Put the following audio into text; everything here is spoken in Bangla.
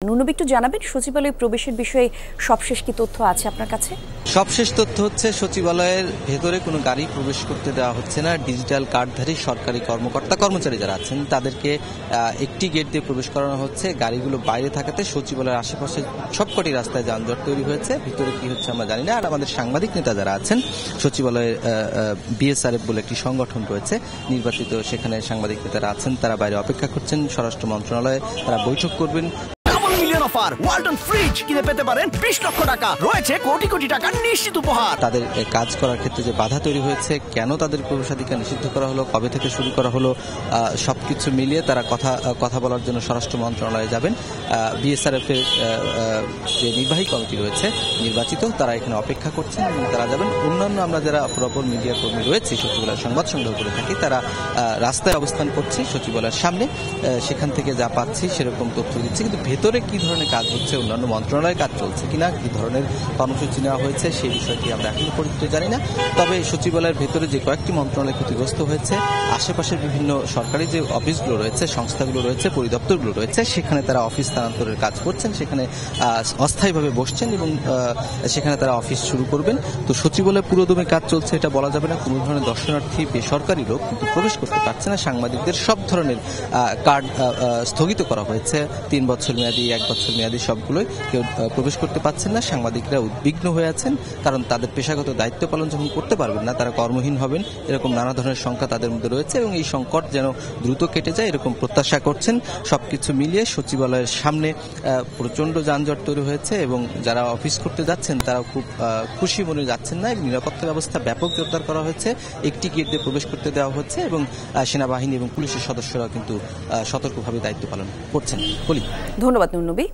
নুনবী, একটু জানাবেন সচিবালয়ে প্রবেশের বিষয়ে সবশেষ কি তথ্য আছে আপনার কাছে? সবশেষ তথ্য হচ্ছে সচিবালয়ের ভেতরে কোনো গাড়ি প্রবেশ করতে দেওয়া হচ্ছে না। ডিজিটাল কার্ডধারী সরকারি কর্মকর্তা কর্মচারী যারা আছেন তাদেরকে একটি গেট দিয়ে প্রবেশ করানো হচ্ছে। গাড়িগুলো বাইরে থাকাতে সচিবালয়ের আশেপাশে সবকটি রাস্তায় যানজট তৈরি হয়েছে। ভিতরে কি হচ্ছে আমরা জানি না। আর আমাদের সাংবাদিক নেতা যারা আছেন, সচিবালয়ের বিএসআরএফ বলে একটি সংগঠন রয়েছে নির্বাচিত, সেখানে সাংবাদিক নেতারা আছেন, তারা বাইরে অপেক্ষা করছেন। স্বরাষ্ট্র মন্ত্রণালয়ে তারা বৈঠক করবেন। অফার ওয়ালটন ফ্রিজ কিনে পেতে পারেন 20 লক্ষ টাকা, রয়েছে কোটি কোটি টাকার নিশ্চিত উপহার। তাদের কাজ করার ক্ষেত্রে যে বাধা তৈরি হয়েছে, কেন তাদের প্রবেশাধিকার নিষিদ্ধ করা হলো, কবে থেকে শুরু করা হলো, সবকিছু মিলিয়ে তারা কথা বলার জন্য স্বরাষ্ট্র মন্ত্রণালয়ে যাবেন। বিএসআরএফ এর যে নির্বাহী কমিটি রয়েছে নির্বাচিত, তারা এখানে অপেক্ষা করছেন এবং তারা যাবেন। অন্যান্য আমরা যারা অপরাপর মিডিয়া কর্মী রয়েছে সচিবালয়ের সংবাদ সংগ্রহ করে থাকি, তারা রাস্তায় অবস্থান করছি সচিবালয়ের সামনে। সেখান থেকে যা পাচ্ছি সেরকম তথ্য দিচ্ছি, কিন্তু ভেতরে কি ধরনের কাজ হচ্ছে, অন্যান্য মন্ত্রণালয়ের কাজ চলছে কিনা, কি ধরনের কর্মসূচি নেওয়া হয়েছে সেই বিষয়টি আমরা এখনো পর্যন্ত জানি না। তবে সচিবালয়ের ভেতরে যে কয়েকটি মন্ত্রণালয় ক্ষতিগ্রস্ত হয়েছে, আশেপাশের বিভিন্ন সরকারি যে অফিসগুলো রয়েছে, সংস্থাগুলো রয়েছে, পরিদপ্তরগুলো রয়েছে, সেখানে তারা অফিস স্থানান্তরের কাজ করছেন, সেখানে অস্থায়ীভাবে বসছেন এবং সেখানে তারা অফিস শুরু করবেন। তো সচিবালয়ে পুরোদমে কাজ চলছে এটা বলা যাবে না। কোনো ধরনের দর্শনার্থী বেসরকারি লোক কিন্তু প্রবেশ করতে পারছে না। সাংবাদিকদের সব ধরনের কার্ড স্থগিত করা হয়েছে, 3 বছর মেয়াদী, 1 বছর মেয়াদী, সবগুলোই কেউ প্রবেশ করতে পারছেন না। সাংবাদিকরা উদ্বিগ্ন হয়ে আছেন, কারণ তাদের পেশাগত দায়িত্ব পালন যখন করতে পারবেন না, তারা কর্মহীন হবেন, এরকম নানা ধরনের সংখ্যা তাদের মধ্যে রয়েছে এবং এই সংকট যেন দ্রুত কেটে যায় এরকম প্রত্যাশা করছেন। সবকিছু মিলিয়ে সচিবালয়ের সামনে প্রচন্ড যানজট তৈরি হয়েছে এবং যারা অফিস করতে যাচ্ছেন তারা খুব খুশি মনে যাচ্ছেন না। নিরাপত্তা ব্যবস্থা ব্যাপক জোরদার করা হয়েছে, একটি গেট দিয়ে প্রবেশ করতে দেওয়া হচ্ছে এবং সেনাবাহিনী এবং পুলিশের সদস্যরা কিন্তু সতর্কভাবে দায়িত্ব পালন করছেন। বলি, ধন্যবাদ নুনবী।